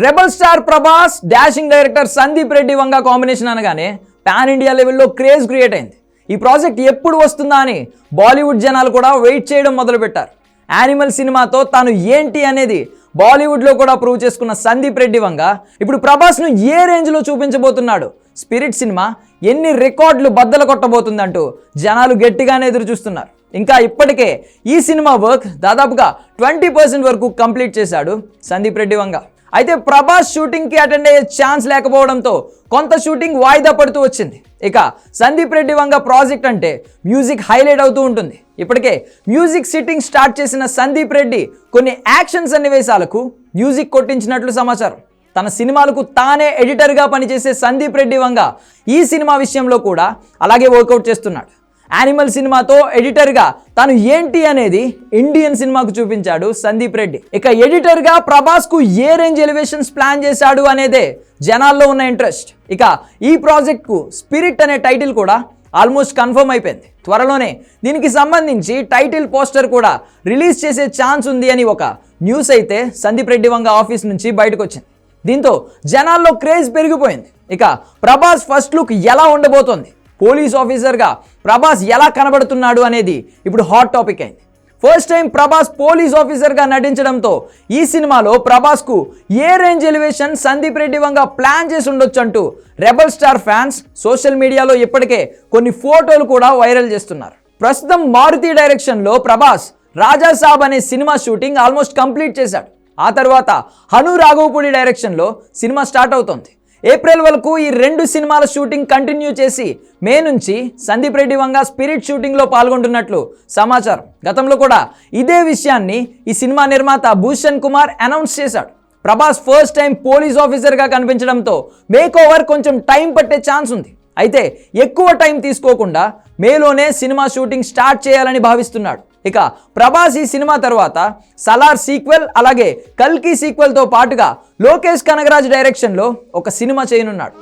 Rebel star Prabhas dashing director Sandeep Reddy Vanga combination అనగానే pan India లెవెల్లో craze create అయింది. ఈ ప్రాజెక్ట్ ఎప్పుడు వస్తుందా అని బాలీవుడ్ జనాలు కూడా వెయిట్ చేయడం మొదలుపెట్టారు. యానిమల్ సినిమాతో తాను ఏంటి అనేది బాలీవుడ్లో కూడా ప్రూవ్ చేసుకున్న సందీప్ రెడ్డి వంగ ఇప్పుడు ప్రభాస్ను ఏ రేంజ్లో చూపించబోతున్నాడు, స్పిరిట్ సినిమా ఎన్ని రికార్డులు బద్దలు కొట్టబోతుందంటూ జనాలు గట్టిగానే ఎదురు చూస్తున్నారు. ఇంకా ఇప్పటికే ఈ సినిమా వర్క్ దాదాపుగా 20% వరకు కంప్లీట్ చేశాడు సందీప్ రెడ్డి వంగ. అయితే ప్రభాస్ షూటింగ్కి అటెండ్ అయ్యే ఛాన్స్ లేకపోవడంతో కొంత షూటింగ్ వాయిదా పడుతూ వచ్చింది. ఇక సందీప్ రెడ్డి వంగ ప్రాజెక్ట్ అంటే మ్యూజిక్ హైలైట్ అవుతూ ఉంటుంది. ఇప్పటికే మ్యూజిక్ సిట్టింగ్ స్టార్ట్ చేసిన సందీప్ రెడ్డి కొన్ని యాక్షన్ సన్నివేశాలకు మ్యూజిక్ కొట్టించినట్లు సమాచారం. తన సినిమాలకు తానే ఎడిటర్గా పనిచేసే సందీప్ రెడ్డి వంగ ఈ సినిమా విషయంలో కూడా అలాగే వర్కౌట్ చేస్తున్నాడు. యానిమల్ సినిమాతో ఎడిటర్గా తాను ఏంటి అనేది ఇండియన్ సినిమాకు చూపించాడు సందీప్ రెడ్డి. ఇక ఎడిటర్గా ప్రభాస్కు ఏ రేంజ్ ఎలివేషన్స్ ప్లాన్ చేశాడు అనేదే జనాల్లో ఉన్న ఇంట్రెస్ట్. ఇక ఈ ప్రాజెక్ట్కు స్పిరిట్ అనే టైటిల్ కూడా ఆల్మోస్ట్ కన్ఫర్మ్ అయిపోయింది. త్వరలోనే దీనికి సంబంధించి టైటిల్ పోస్టర్ కూడా రిలీజ్ చేసే ఛాన్స్ ఉంది అని ఒక న్యూస్ అయితే సందీప్ రెడ్డి వంగ ఆఫీస్ నుంచి బయటకు వచ్చింది. దీంతో జనాల్లో క్రేజ్ పెరిగిపోయింది. ఇక ప్రభాస్ ఫస్ట్ లుక్ ఎలా ఉండబోతోంది, పోలీస్ ఆఫీసర్గా ప్రభాస్ ఎలా కనబడుతున్నాడు అనేది ఇప్పుడు హాట్ టాపిక్ అయింది. ఫస్ట్ టైం ప్రభాస్ పోలీస్ ఆఫీసర్గా నటించడంతో ఈ సినిమాలో ప్రభాస్కు ఏ రేంజ్ ఎలివేషన్ సందీప్ రెడ్డి వంగ ప్లాన్ చేసి ఉండొచ్చు అంటూ రెబల్ స్టార్ ఫ్యాన్స్ సోషల్ మీడియాలో ఇప్పటికే కొన్ని ఫోటోలు కూడా వైరల్ చేస్తున్నారు. ప్రస్తుతం మారుతి డైరెక్షన్లో ప్రభాస్ రాజా సాబ్ అనే సినిమా షూటింగ్ ఆల్మోస్ట్ కంప్లీట్ చేశాడు. ఆ తర్వాత హను రాఘవపూడి డైరెక్షన్లో సినిమా స్టార్ట్ అవుతోంది. ఏప్రిల్ వరకు ఈ 2 సినిమాల షూటింగ్ కంటిన్యూ చేసి మే నుంచి సందీప్ రెడ్డి వంగ స్పిరిట్ షూటింగ్లో పాల్గొంటున్నట్లు సమాచారం. గతంలో కూడా ఇదే విషయాన్ని ఈ సినిమా నిర్మాత భూషణ్ కుమార్ అనౌన్స్ చేశాడు. ప్రభాస్ ఫస్ట్ టైం పోలీస్ ఆఫీసర్గా కనిపించడంతో మేక్ ఓవర్ కొంచెం టైం పట్టే ఛాన్స్ ఉంది. అయితే ఎక్కువ టైం తీసుకోకుండా మేలోనే సినిమా షూటింగ్ స్టార్ట్ చేయాలని భావిస్తున్నాడు. ఇక ప్రభాస్ ఈ సినిమా తర్వాత సలార్ సీక్వెల్ అలాగే కల్కి సీక్వెల్తో పాటుగా లోకేష్ కనగరాజ్ డైరెక్షన్లో ఒక సినిమా చేయనున్నాడు.